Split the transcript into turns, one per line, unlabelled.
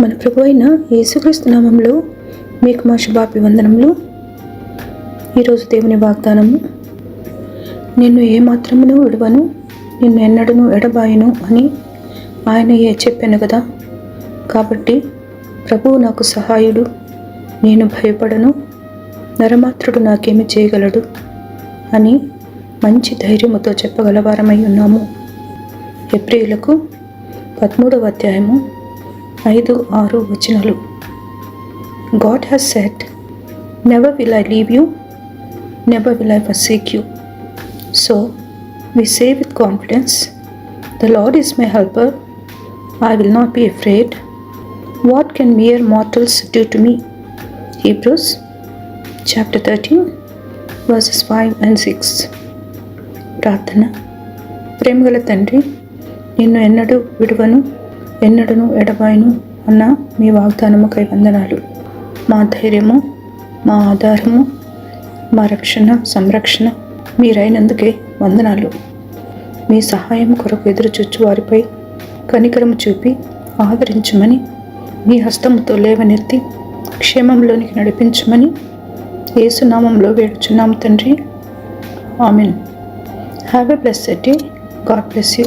మన ప్రభు అయిన యేసుక్రీస్తు నామంలో మీకు మా శుభాభివందనములు. ఈరోజు దేవుని వాగ్దానము, నిన్ను ఏమాత్రమును విడువను, నిన్ను ఎన్నడను ఎడబాయను అని ఆయనయే చెప్పాను కదా. కాబట్టి ప్రభువు నాకు సహాయుడు, నేను భయపడను, నరమాత్రుడు నాకేమి చేయగలడు అని మంచి ధైర్యముతో చెప్పగలవారమై ఉన్నాము. హెబ్రీయులకు 13వ అధ్యాయము 5-6 వచనాలు. God has said, never will I leave you, never will I forsake you. So we say with confidence, the Lord is my helper, I will not be afraid. What can mere mortals do to me? Hebrews chapter 13 verses 5 and 6. ప్రార్థన. ప్రేమగల తండ్రి, నిన్ను ఎన్నడూ విడువను, ఎన్నడను ఎడబాయను అన్న మీ వాగ్దానముకై వందనాలు. మా ధైర్యము, మా ఆధారము, మా రక్షణ, సంరక్షణ మీరైనందుకే వందనాలు. మీ సహాయం కొరకు ఎదురుచూచు వారిపై కనికరము చూపి ఆదరించమని, మీ హస్తముతో లేవనెత్తి క్షేమంలోనికి నడిపించమని యేసునామంలో వేడుచున్నాము తండ్రి. Amen. Have a blessed day. God bless you.